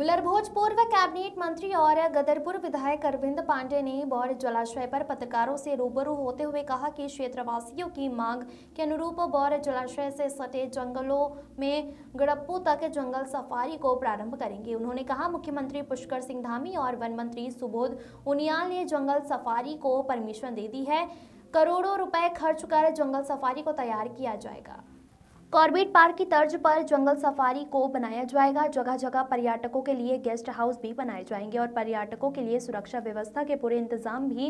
गुलरभोज पूर्व कैबिनेट मंत्री और गदरपुर विधायक अरविंद पांडे ने बौर जलाशय पर पत्रकारों से रूबरू होते हुए कहा कि क्षेत्रवासियों की मांग के अनुरूप बौर जलाशय से सटे जंगलों में गड़प्पू तक जंगल सफारी को प्रारंभ करेंगे। उन्होंने कहा, मुख्यमंत्री पुष्कर सिंह धामी और वन मंत्री सुबोध उनियाल ने जंगल सफारी को परमिशन दे दी है। करोड़ों रुपए खर्च कर जंगल सफारी को तैयार किया जाएगा। कॉर्बेट पार्क की तर्ज पर जंगल सफारी को बनाया जाएगा। जगह जगह पर्यटकों के लिए गेस्ट हाउस भी बनाए जाएंगे और पर्यटकों के लिए सुरक्षा व्यवस्था के पूरे इंतजाम भी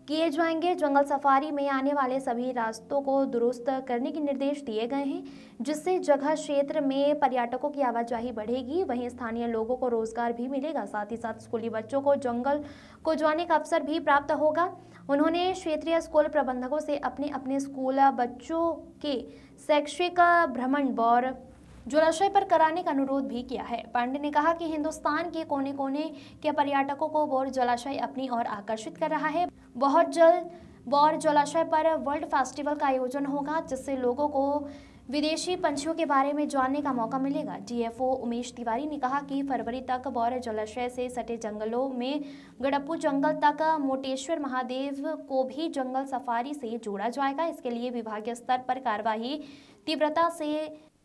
किए जाएंगे। जंगल सफारी में आने वाले सभी रास्तों को दुरुस्त करने के निर्देश दिए गए हैं, जिससे जगह क्षेत्र में पर्यटकों की आवाजाही बढ़ेगी। वहीं स्थानीय लोगों को रोजगार भी मिलेगा। साथ ही साथ स्कूली बच्चों को जंगल को जाने का अवसर भी प्राप्त होगा। उन्होंने क्षेत्रीय स्कूल प्रबंधकों से अपने अपने स्कूल बच्चों के शैक्षिक भ्रमण बौर जलाशय पर कराने का अनुरोध भी किया है। पांडे ने कहा कि हिंदुस्तान के कोने कोने के पर्यटकों को बौर जलाशय अपनी ओर आकर्षित कर रहा है। बहुत जल्द बौर जलाशय पर वर्ल्ड फेस्टिवल का आयोजन होगा, जिससे लोगों को विदेशी पंछियों के बारे में जानने का मौका मिलेगा। डीएफओ उमेश तिवारी ने कहा कि फरवरी तक बौर जलाशय से सटे जंगलों में गड़प्पू जंगल तक मोटेश्वर महादेव को भी जंगल सफारी से जोड़ा जाएगा। इसके लिए विभागीय स्तर पर कार्यवाही तीव्रता से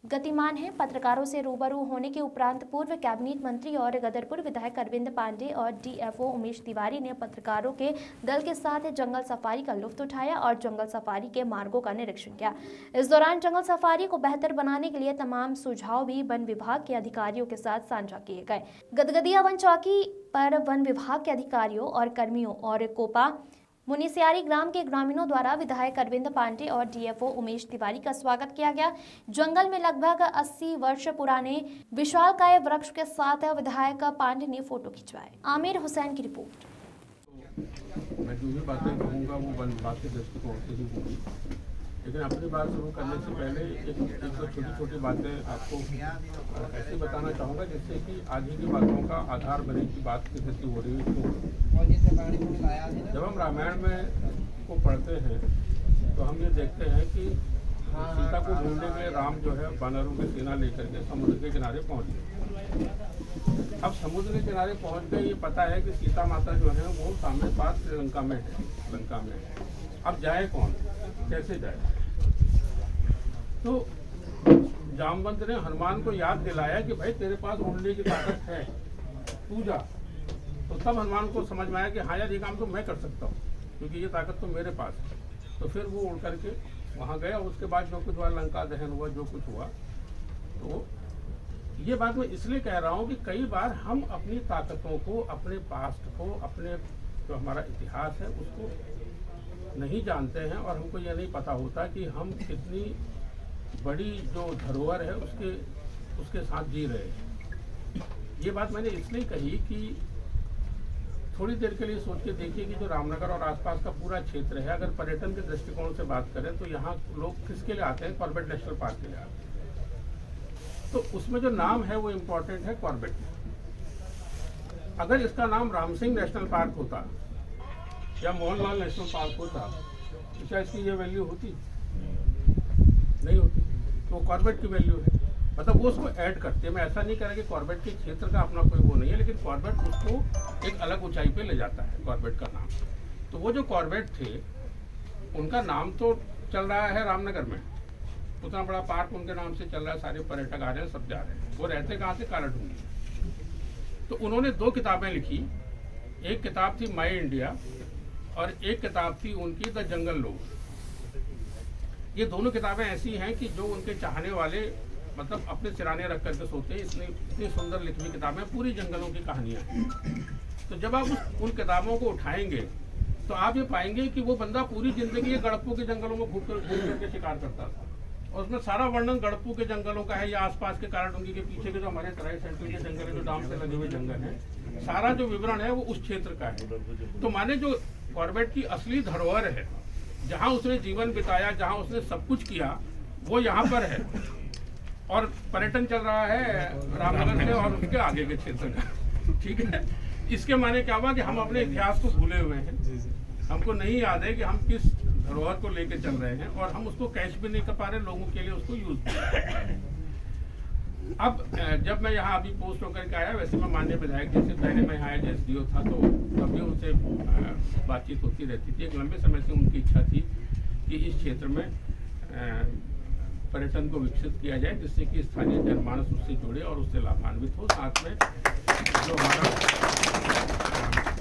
गतिमान है। पत्रकारों से रूबरू होने के उपरांत पूर्व कैबिनेट मंत्री और गदरपुर विधायक अरविंद पांडे और डीएफओ उमेश तिवारी ने पत्रकारों के दल के साथ जंगल सफारी का लुत्फ उठाया और जंगल सफारी के मार्गों का निरीक्षण किया। इस दौरान जंगल सफारी को बेहतर बनाने के लिए तमाम सुझाव भी वन विभाग के अधिकारियों के साथ साझा किए गए। गदगदिया वन चौकी पर वन विभाग के अधिकारियों और कर्मियों और कोपा मुनिसियारी ग्राम के ग्रामीणों द्वारा विधायक अरविंद पांडे और डीएफओ उमेश तिवारी का स्वागत किया गया। जंगल में लगभग 80 वर्ष पुराने विशालकाय वृक्ष के साथ विधायक पांडे ने फोटो खिंचवाए। आमिर हुसैन की रिपोर्ट। मैं जो भी बातें कहूँगा वो वन विभाग के दृष्टिकोण से ही होगी, लेकिन अपनी बात शुरू करने से पहले एक छोटी छोटी बातें आपको ऐसे बताना चाहूँगा जिससे कि आगे की बातों का आधार बने की बात की हो रही है। जब हम रामायण में को पढ़ते हैं तो हम ये देखते हैं कि सीता को ढूंढने के लिए राम जो है वानरों की सेना लेकर के समुद्र के किनारे पहुँच गए। अब समुद्र के किनारे पहुँच गए, ये पता है कि सीता माता जो है वो सामने पास श्रीलंका में है, लंका में है। अब जाए कौन, कैसे जाए? तो जामवंत ने हनुमान को याद दिलाया कि भाई तेरे पास उड़ने की ताकत है, तू जा। तो तब हनुमान को समझ में आया कि हाँ यार, ये काम तो मैं कर सकता हूँ क्योंकि ये ताकत तो मेरे पास है। तो फिर वो उड़ करके वहाँ गया। उसके बाद जो कुछ हुआ, लंका दहन हुआ, जो कुछ हुआ। तो ये बात मैं इसलिए कह रहा हूँ कि कई बार हम अपनी ताकतों को, अपने पास्ट को, अपने जो हमारा इतिहास है उसको नहीं जानते हैं और हमको यह नहीं पता होता कि हम कितनी बड़ी जो धरोहर है उसके साथ जी रहे हैं। ये बात मैंने इसलिए कही कि थोड़ी देर के लिए सोच के देखिए कि जो रामनगर और आसपास का पूरा क्षेत्र है, अगर पर्यटन के दृष्टिकोण से बात करें तो यहाँ लोग किसके लिए आते हैं? कॉर्बेट नेशनल पार्क के लिए आते हैं। तो उसमें जो नाम है वो इम्पोर्टेंट है, कॉर्बेट। अगर इसका नाम राम सिंह नेशनल पार्क होता या मोहनलाल नेशनल पार्क होता तो क्या इसकी ये वैल्यू होती? नहीं होती। तो कॉर्बेट की वैल्यू है, मतलब वो उसको ऐड करते हैं। मैं ऐसा नहीं कह रहा कि कॉर्बेट के क्षेत्र का अपना कोई वो नहीं है, लेकिन कॉर्बेट उसको एक अलग ऊंचाई पे ले जाता है, कॉर्बेट का नाम। तो वो जो कॉर्बेट थे उनका नाम तो चल रहा है रामनगर में, उतना बड़ा पार्क उनके नाम से चल रहा है, सारे पर्यटक आ रहे हैं, सब जा रहे हैं। वो रहते कहाँ से? कालाढूंगी। तो उन्होंने 2 किताबें लिखी। एक किताब थी माई इंडिया और एक किताब थी उनकी द जंगल लोग। ये दोनों किताबें ऐसी हैं कि जो उनके चाहने वाले मतलब अपने सिराने रख करके सोते हैं। इतनी सुंदर लिखी किताबें, पूरी जंगलों की कहानियां हैं। तो जब आप उन किताबों को उठाएंगे तो आप ये पाएंगे कि वो बंदा पूरी जिंदगी ये गड़प्पू के जंगलों में घूम करके शिकार करता था और उसमें सारा वर्णन गड़प्पू के जंगलों का है या आसपास के कालाढूंगी के पीछे के जो हमारे तराई सेंटर के जंगल है, जो डाम से लगे हुए जंगल है, सारा जो विवरण है वो उस क्षेत्र का है। तो माने जो कॉर्बेट की असली धरोहर है, जहाँ उसने जीवन बिताया, जहाँ उसने सब कुछ किया, वो यहाँ पर है। और पर्यटन चल रहा है रामनगर से और उसके आगे के क्षेत्र का। ठीक है, इसके माने क्या हुआ कि हम अपने इतिहास को भूले हुए हैं। हमको नहीं याद है कि हम किस धरोहर को लेकर चल रहे हैं और हम उसको कैश भी नहीं कर पा रहे, लोगों के लिए उसको यूज अब जब मैं यहाँ अभी पोस्ट होकर के आया, वैसे मैं माननीय विधायक जी से पहले मैं यहाँ एज एसडीओ था, तो तभी उनसे बातचीत होती रहती थी। एक लंबे समय से उनकी इच्छा थी कि इस क्षेत्र में पर्यटन को विकसित किया जाए, जिससे कि स्थानीय जनमानस उससे जुड़े और उससे लाभान्वित हो, साथ में जो हमारा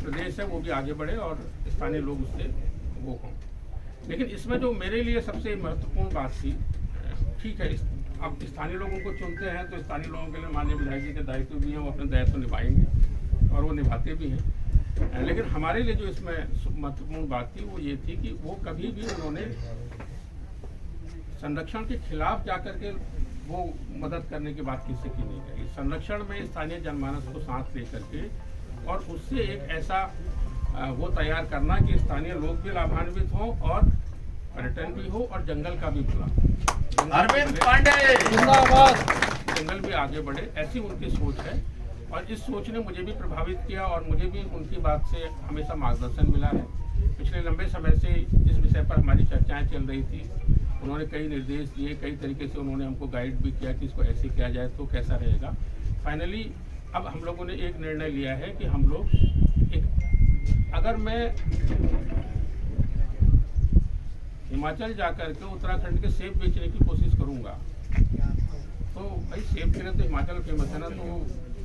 प्रदेश है वो भी आगे बढ़े और स्थानीय लोग उससे वो हों। लेकिन इसमें जो मेरे लिए सबसे महत्वपूर्ण बात थी, ठीक है, अब स्थानीय लोगों को चुनते हैं तो स्थानीय लोगों के लिए माननीय विधायक जी के दायित्व भी हैं, वो अपने दायित्व निभाएंगे और वो निभाते भी हैं। लेकिन हमारे लिए जो इसमें महत्वपूर्ण बात थी वो ये थी कि वो कभी भी उन्होंने संरक्षण के खिलाफ जाकर के वो मदद करने की बात किसी की नहीं कही। संरक्षण में स्थानीय जनमानस को साथ लेकर के और उससे एक ऐसा वो तैयार करना कि स्थानीय लोग भी लाभान्वित हों और पर्यटन भी हो और जंगल का भी भला, अरविंद पांडे जिंदाबाद, जंगल भी आगे बढ़े, ऐसी उनकी सोच है। और इस सोच ने मुझे भी प्रभावित किया और मुझे भी उनकी बात से हमेशा मार्गदर्शन मिला है। पिछले लंबे समय से इस विषय पर हमारी चर्चाएं चल रही थी, उन्होंने कई निर्देश दिए, कई तरीके से उन्होंने हमको गाइड भी किया कि इसको ऐसे किया जाए तो कैसा रहेगा। फाइनली अब हम लोगों ने एक निर्णय लिया है कि हम लोग अगर मैं हिमाचल जाकर के उत्तराखंड के सेब बेचने की कोशिश करूंगा, तो भाई सेब के लिए तो हिमाचल फेमस है ना, तो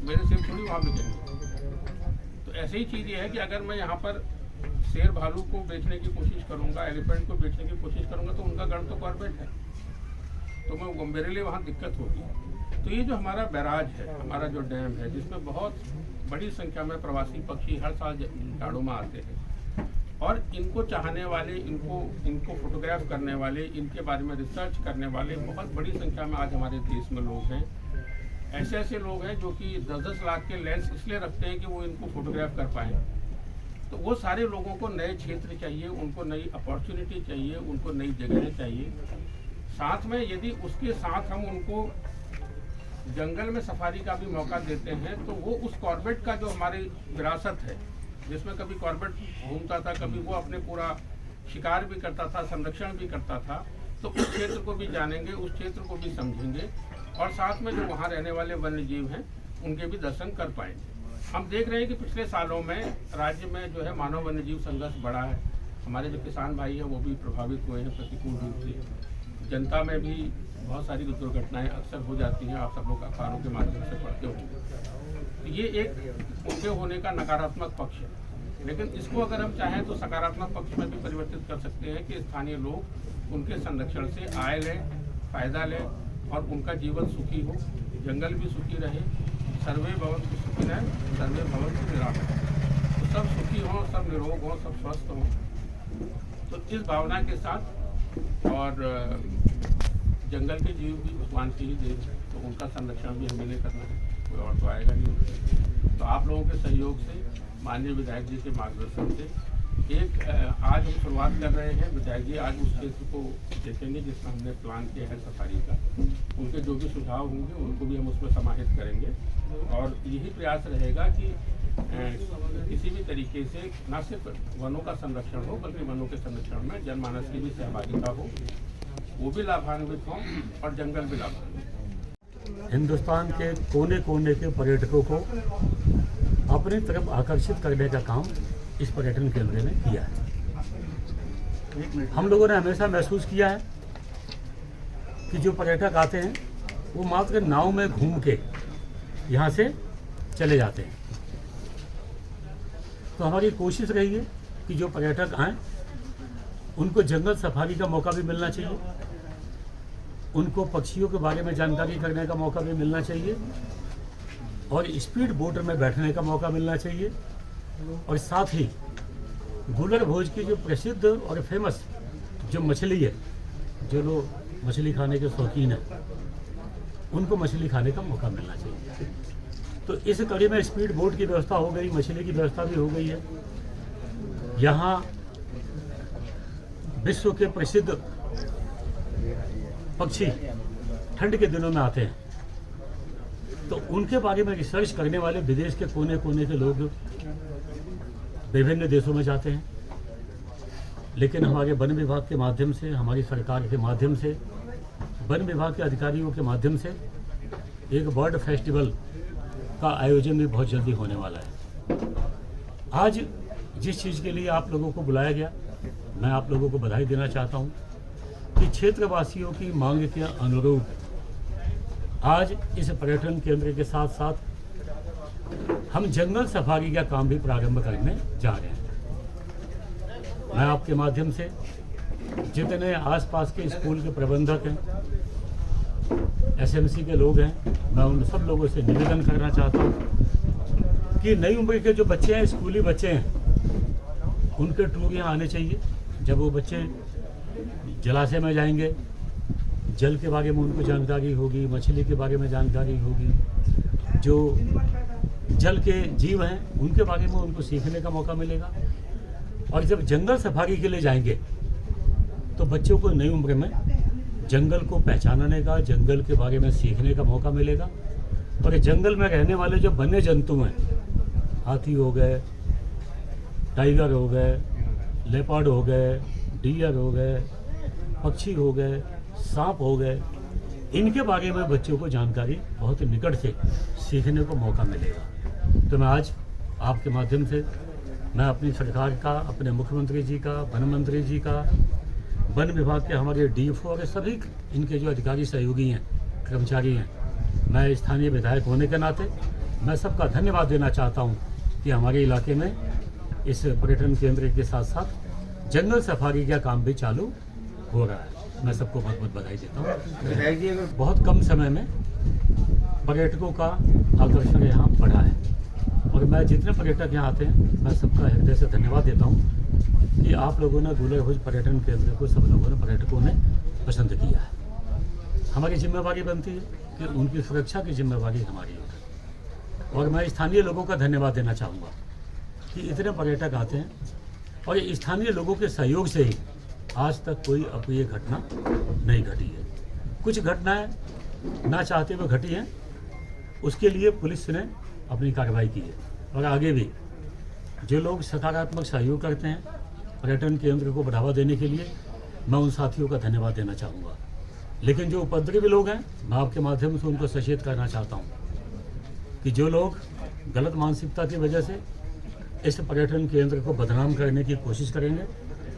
मेरे सेब थोड़ी वहाँ बिकेंगे। तो ऐसे ही चीज़ ये है कि अगर मैं यहाँ पर शेर भालू को बेचने की कोशिश करूंगा, एलिफेंट को बेचने की कोशिश करूंगा, तो उनका गढ़ तो कॉर्बेट है, तो मेरे लिए वहाँ दिक्कत होगी। तो ये जो हमारा बैराज है, हमारा जो डैम है, जिसमें बहुत बड़ी संख्या में प्रवासी पक्षी हर साल जाड़ों में आते हैं और इनको चाहने वाले, इनको फोटोग्राफ करने वाले, इनके बारे में रिसर्च करने वाले बहुत बड़ी संख्या में आज हमारे देश में लोग हैं। ऐसे ऐसे लोग हैं जो कि 10-10 लाख के लेंस इसलिए रखते हैं कि वो इनको फोटोग्राफ कर पाएँ। तो वो सारे लोगों को नए क्षेत्र चाहिए, उनको नई अपॉर्चुनिटी चाहिए, उनको नई जगहें चाहिए। साथ में यदि उसके साथ हम उनको जंगल में सफारी का भी मौका देते हैं, तो वो उस कॉर्बेट का जो हमारी विरासत है, जिसमें कभी कॉर्बेट घूमता था, कभी वो अपने पूरा शिकार भी करता था, संरक्षण भी करता था, तो उस क्षेत्र को भी जानेंगे, उस क्षेत्र को भी समझेंगे और साथ में जो वहाँ रहने वाले वन्य जीव हैं उनके भी दर्शन कर पाएंगे। हम देख रहे हैं कि पिछले सालों में राज्य में जो है मानव वन्य जीव संघर्ष बढ़ा है। हमारे जो किसान भाई हैं वो भी प्रभावित हुए हैं प्रतिकूल रूप से। जनता में भी बहुत सारी दुर्घटनाएं अक्सर हो जाती हैं, आप सब लोग अखबारों के माध्यम से पढ़ते होंगे। तो ये एक उनके होने का नकारात्मक पक्ष है, लेकिन इसको अगर हम चाहें तो सकारात्मक पक्ष में भी परिवर्तित कर सकते हैं कि स्थानीय लोग उनके संरक्षण से आय लें, फायदा लें और उनका जीवन सुखी हो, जंगल भी सुखी रहे। सर्वे भवन्तु सुखिनः सर्वे भवन्तु निरामयः, तो सब सुखी हों, सब निरोग हों, सब स्वस्थ हों। तो इस भावना के साथ और जंगल के जीव भी भगवान की ही देन है, तो उनका संरक्षण भी हमें नहीं करना है, कोई और तो आएगा नहीं। तो आप लोगों के सहयोग से, माननीय विधायक जी के मार्गदर्शन से एक आज हम शुरुआत कर रहे हैं। विधायक जी आज उस क्षेत्र को देखेंगे जिसमें हमने प्लान किया है सफारी का। उनके जो भी सुझाव होंगे उनको भी हम उसमें समाहित करेंगे और यही प्रयास रहेगा कि किसी भी तरीके से न सिर्फ वनों का संरक्षण हो, बल्कि वनों के संरक्षण में जनमानस की भी सहभागिता हो, वो भी लाभान्वित हों और जंगल भी लाभान्वित। हिंदुस्तान के कोने कोने के पर्यटकों को अपनी तरफ आकर्षित करने का काम इस पर्यटन केंद्र ने किया है। हम लोगों ने हमेशा महसूस किया है कि जो पर्यटक आते हैं वो मात्र नाव में घूम के यहाँ से चले जाते हैं। तो हमारी कोशिश रही है कि जो पर्यटक आएँ उनको जंगल सफारी का मौका भी मिलना चाहिए, उनको पक्षियों के बारे में जानकारी करने का मौका भी मिलना चाहिए और स्पीड बोट में बैठने का मौका मिलना चाहिए और साथ ही गुलर भोज की जो प्रसिद्ध और फेमस जो मछली है, जो लोग मछली खाने के शौकीन हैं उनको मछली खाने का मौका मिलना चाहिए। तो इस कड़ी में स्पीड बोट की व्यवस्था हो गई, मछली की व्यवस्था भी हो गई है। यहाँ विश्व के प्रसिद्ध पक्षी ठंड के दिनों में आते हैं, तो उनके बारे में रिसर्च करने वाले विदेश के कोने कोने के लोग विभिन्न देशों में जाते हैं। लेकिन हमारे वन विभाग के माध्यम से, हमारी सरकार के माध्यम से, वन विभाग के अधिकारियों के माध्यम से एक बर्ड फेस्टिवल का आयोजन भी बहुत जल्दी होने वाला है। आज जिस चीज़ के लिए आप लोगों को बुलाया गया, मैं आप लोगों को बधाई देना चाहता हूँ कि क्षेत्रवासियों की मांग के अनुरूप आज इस पर्यटन केंद्र के साथ साथ हम जंगल सफारी का काम भी प्रारंभ करने जा रहे हैं। मैं आपके माध्यम से जितने आसपास के स्कूल के प्रबंधक हैं, एसएमसी के लोग हैं, मैं उन सब लोगों से निवेदन करना चाहता हूँ कि नई उम्र के जो बच्चे हैं, स्कूली बच्चे हैं, उनके टूर यहाँ आने चाहिए। जब वो बच्चे जलाशय में जाएंगे, जल के बारे में उनको जानकारी होगी, मछली के बारे में जानकारी होगी, जो जल के जीव हैं उनके बारे में उनको सीखने का मौका मिलेगा। और जब जंगल सफारी के लिए जाएंगे तो बच्चों को नई उम्र में जंगल को पहचानने का, जंगल के बारे में सीखने का मौका मिलेगा। और जंगल में रहने वाले जो वन्य जंतु हैं, हाथी हो गए, टाइगर हो गए, लेपर्ड हो गए, डियर हो गए, पक्षी हो गए, सांप हो गए, इनके बारे में बच्चों को जानकारी बहुत निकट से सीखने को मौका मिलेगा। तो मैं आज आपके माध्यम से मैं अपनी सरकार का, अपने मुख्यमंत्री जी का, वन मंत्री जी का, वन विभाग के हमारे डीएफओ और सभी इनके जो अधिकारी सहयोगी हैं, कर्मचारी हैं, मैं स्थानीय विधायक होने के नाते मैं सबका धन्यवाद देना चाहता हूं कि हमारे इलाके में इस पर्यटन केंद्र के साथ साथ जंगल सफारी का काम भी चालू हो रहा है। मैं सबको बहुत बहुत बधाई देता हूँ। बहुत कम समय में पर्यटकों का आकर्षण यहाँ बढ़ा है और मैं जितने पर्यटक यहाँ आते हैं, मैं सबका हृदय से धन्यवाद देता हूँ कि आप लोगों ने गुलरभुज पर्यटन केंद्र को, सब लोगों ने, पर्यटकों ने पसंद किया है। हमारी जिम्मेवारी बनती है कि उनकी सुरक्षा की जिम्मेवारी हमारी है। और मैं स्थानीय लोगों का धन्यवाद देना चाहूँगा कि इतने पर्यटक आते हैं और ये स्थानीय लोगों के सहयोग से ही आज तक कोई अप्रिय घटना नहीं घटी है। कुछ घटनाएं ना चाहते हुए घटी हैं, उसके लिए पुलिस ने अपनी कार्रवाई की है। और आगे भी जो लोग सकारात्मक सहयोग करते हैं पर्यटन केंद्र को बढ़ावा देने के लिए, मैं उन साथियों का धन्यवाद देना चाहूँगा। लेकिन जो उपद्रवी लोग हैं, मैं आपके माध्यम से उनको सचेत करना चाहता हूँ कि जो लोग गलत मानसिकता की वजह से इस पर्यटन केंद्र को बदनाम करने की कोशिश करेंगे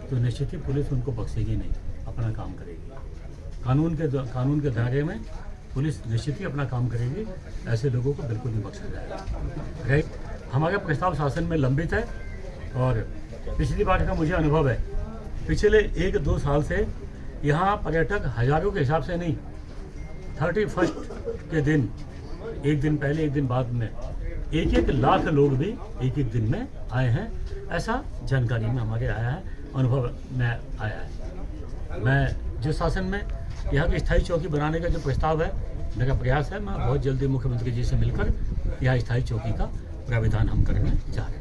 तो निश्चित ही पुलिस उनको बख्शेगी नहीं, अपना काम करेगी। कानून के दायरे में पुलिस निश्चित ही अपना काम करेगी। ऐसे लोगों को बिल्कुल नहीं बख्शा जाएगा। राइट, हमारा प्रस्ताव शासन में लंबित है और पिछली बार का मुझे अनुभव है, पिछले 1-2 साल से यहाँ पर्यटक हजारों के हिसाब से नहीं, 31 के दिन, एक दिन पहले एक दिन बाद में 1-1 लाख लोग भी एक दिन में आए हैं। ऐसा जानकारी में हमारे आया है, अनुभव में आया है। मैं जो शासन में यहाँ की स्थायी चौकी बनाने का जो प्रस्ताव है, मेरा प्रयास है, मैं बहुत जल्दी मुख्यमंत्री जी से मिलकर यहाँ स्थायी चौकी का प्राविधान हम करने जा रहे हैं।